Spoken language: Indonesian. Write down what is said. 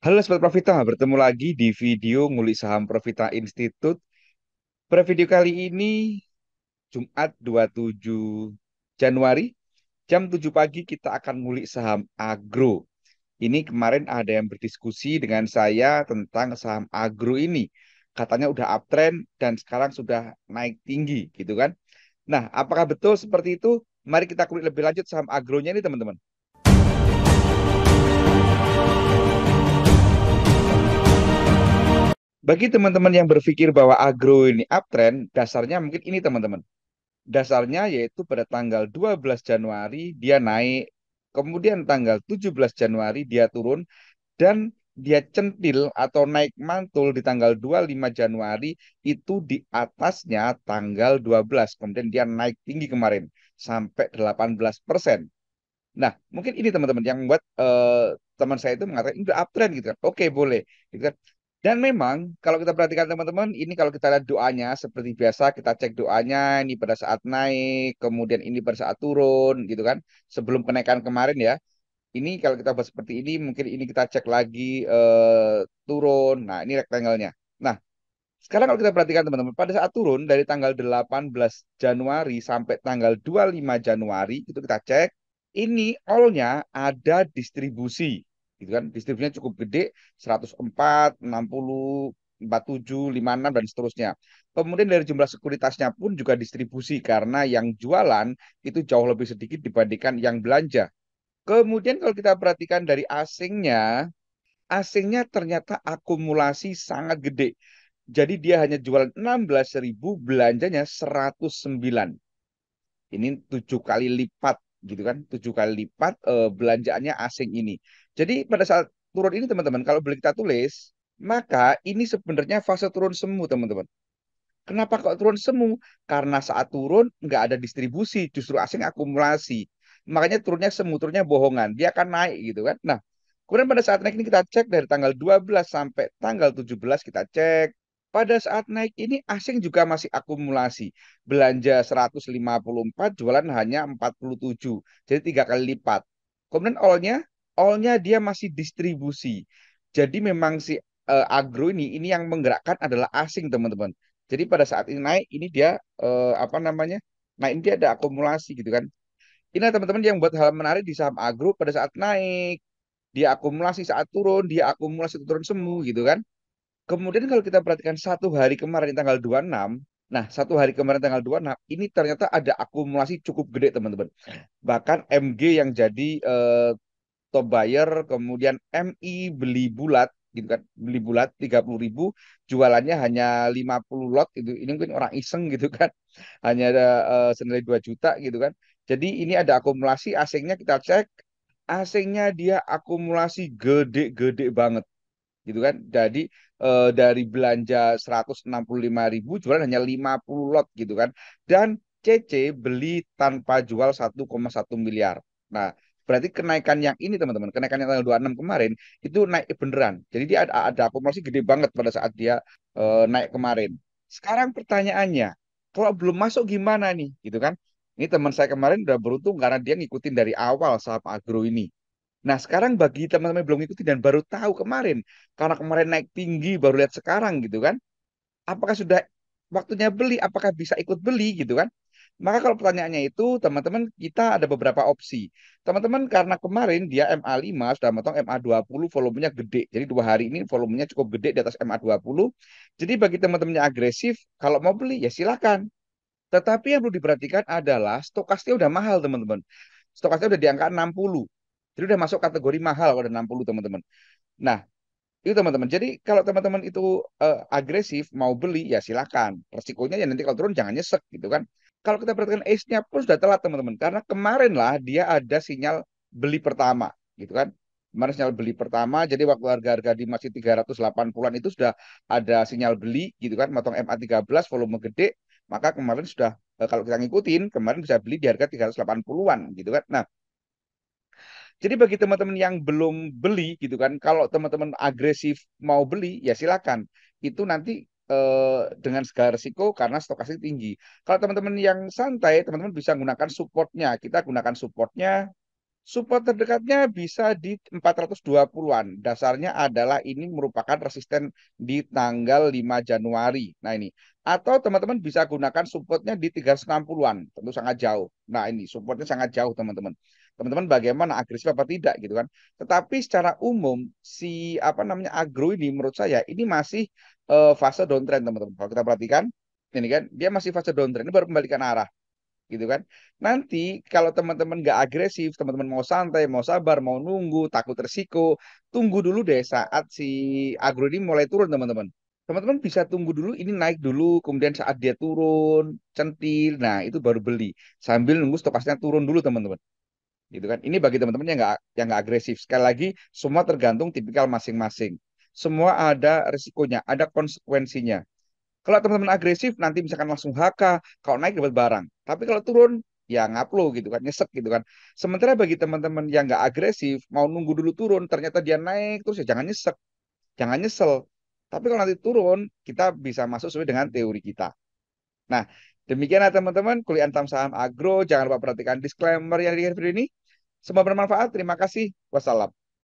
Halo Sobat Profita, bertemu lagi di video Ngulik Saham Profita Institute. Pada video kali ini, Jumat 27 Januari, jam 7 pagi kita akan ngulik saham agro. Ini kemarin ada yang berdiskusi dengan saya tentang saham agro ini. Katanya udah uptrend dan sekarang sudah naik tinggi gitu kan. Nah, apakah betul seperti itu? Mari kita kulik lebih lanjut saham agronya ini teman-teman. Bagi teman-teman yang berpikir bahwa agro ini uptrend, dasarnya mungkin ini teman-teman. Dasarnya yaitu pada tanggal 12 Januari dia naik, kemudian tanggal 17 Januari dia turun, dan dia centil atau naik mantul di tanggal 25 Januari itu di atasnya tanggal 12. Kemudian dia naik tinggi kemarin sampai 18%. Nah, mungkin ini teman-teman yang membuat teman saya itu mengatakan ini udah uptrend gitu kan. Oke, boleh gitu kan. Dan memang kalau kita perhatikan teman-teman, ini kalau kita lihat doanya seperti biasa kita cek doanya ini pada saat naik, kemudian ini pada saat turun gitu kan. Sebelum kenaikan kemarin ya. Ini kalau kita bahas seperti ini mungkin ini kita cek lagi turun. Nah, ini rektangelnya. Nah, sekarang kalau kita perhatikan teman-teman, pada saat turun dari tanggal 18 Januari sampai tanggal 25 Januari, itu kita cek, ini all-nya ada distribusi. Gitu kan, distribusinya cukup gede, 104, 60, 47, 56, dan seterusnya. Kemudian dari jumlah sekuritasnya pun juga distribusi, karena yang jualan itu jauh lebih sedikit dibandingkan yang belanja. Kemudian kalau kita perhatikan dari asingnya ternyata akumulasi sangat gede. Jadi dia hanya jualan 16.000, belanjanya 109. Ini 7 kali lipat gitu kan, 7 kali lipat belanjaannya asing ini. Jadi pada saat turun ini teman-teman, kalau boleh kita tulis, maka ini sebenarnya fase turun semu teman-teman. Kenapa kok turun semu? Karena saat turun nggak ada distribusi, justru asing akumulasi. Makanya turunnya semu, turunnya bohongan. Dia akan naik gitu kan. Nah, kemudian pada saat naik ini kita cek dari tanggal 12 sampai tanggal 17 kita cek. Pada saat naik ini asing juga masih akumulasi. Belanja 154, jualan hanya 47. Jadi 3 kali lipat. Kemudian all-nya dia masih distribusi. Jadi memang si agro ini yang menggerakkan adalah asing teman-teman. Jadi pada saat ini naik, ini dia apa namanya? Nah, ini dia ada akumulasi gitu kan. Ini teman-teman yang buat hal menarik di saham agro pada saat naik, dia akumulasi saat turun, dia akumulasi turun semu gitu kan. Kemudian kalau kita perhatikan 1 hari kemarin tanggal 26, nah 1 hari kemarin tanggal 26, ini ternyata ada akumulasi cukup gede teman-teman. Bahkan MG yang jadi top buyer, kemudian MI beli bulat gitu kan, beli bulat 30.000, jualannya hanya 50 lot itu. Ini mungkin orang iseng gitu kan, hanya ada senilai 2 juta gitu kan. Jadi ini ada akumulasi asingnya kita cek, asingnya dia akumulasi gede-gede banget gitu kan. Jadi dari belanja 165.000 jualan hanya 50 lot gitu kan. Dan CC beli tanpa jual 1,1 miliar. Nah, berarti kenaikan yang ini teman-teman, kenaikan yang tanggal 26 kemarin itu naik beneran. Jadi dia ada akumulasi gede banget pada saat dia naik kemarin. Sekarang pertanyaannya, kalau belum masuk gimana nih gitu kan? Ini teman saya kemarin udah beruntung karena dia ngikutin dari awal saham agro ini. Nah, sekarang bagi teman-teman yang belum ikuti dan baru tahu kemarin, karena kemarin naik tinggi, baru lihat sekarang gitu kan, apakah sudah waktunya beli, apakah bisa ikut beli gitu kan? Maka kalau pertanyaannya itu, teman-teman kita ada beberapa opsi. Teman-teman karena kemarin dia MA5 sudah motong MA20 volumenya gede. Jadi 2 hari ini volumenya cukup gede di atas MA20. Jadi bagi teman-teman yang agresif, kalau mau beli ya silakan. Tetapi yang perlu diperhatikan adalah stokasnya udah mahal teman-teman. Stokasnya udah di angka 60. Jadi udah masuk kategori mahal kalau udah 60 teman-teman. Nah, itu teman-teman. Jadi kalau teman-teman itu agresif mau beli ya silakan. Resikonya ya nanti kalau turun jangan nyesek gitu kan. Kalau kita perhatikan ACE-nya pun sudah telat teman-teman. Karena kemarin lah dia ada sinyal beli pertama gitu kan. Kemarin sinyal beli pertama, jadi waktu harga-harga di masih 380-an itu sudah ada sinyal beli gitu kan, motong MA13 volume gede, maka kemarin sudah kalau kita ngikutin, kemarin bisa beli di harga 380-an gitu kan. Nah, jadi bagi teman-teman yang belum beli gitu kan, kalau teman-teman agresif mau beli ya silakan. Itu nanti dengan segala risiko karena stokasnya tinggi. Kalau teman-teman yang santai, teman-teman bisa gunakan supportnya. Kita gunakan supportnya Support terdekatnya bisa di 420-an. Dasarnya adalah ini merupakan resisten di tanggal 5 Januari. Nah ini. Atau teman-teman bisa gunakan supportnya di 360-an. Tentu sangat jauh. Nah ini supportnya sangat jauh teman-teman. Teman-teman bagaimana agresif apa tidak gitu kan. Tetapi secara umum si apa namanya agro ini menurut saya ini masih fase downtrend teman-teman. Kalau kita perhatikan ini kan dia masih fase downtrend. Ini baru kembalikan arah gitu kan. Nanti kalau teman-teman nggak agresif, teman-teman mau santai, mau sabar, mau nunggu, takut resiko, tunggu dulu deh saat si agro ini mulai turun teman-teman. Teman-teman bisa tunggu dulu ini naik dulu, kemudian saat dia turun, centil, nah itu baru beli. Sambil nunggu stokasnya turun dulu teman-teman. Gitu kan. Ini bagi teman-teman yang nggak agresif. Sekali lagi, semua tergantung tipikal masing-masing. Semua ada resikonya, ada konsekuensinya. Kalau teman-teman agresif nanti misalkan langsung HK, kalau naik dapat barang. Tapi kalau turun ya ngaplo gitu kan, nyesek gitu kan. Sementara bagi teman-teman yang nggak agresif, mau nunggu dulu turun, ternyata dia naik terus ya jangan nyesek, jangan nyesel. Tapi kalau nanti turun, kita bisa masuk sesuai dengan teori kita. Nah, demikianlah teman-teman kuliah tentang saham agro. Jangan lupa perhatikan disclaimer yang di video ini. Semoga bermanfaat. Terima kasih. Wassalam.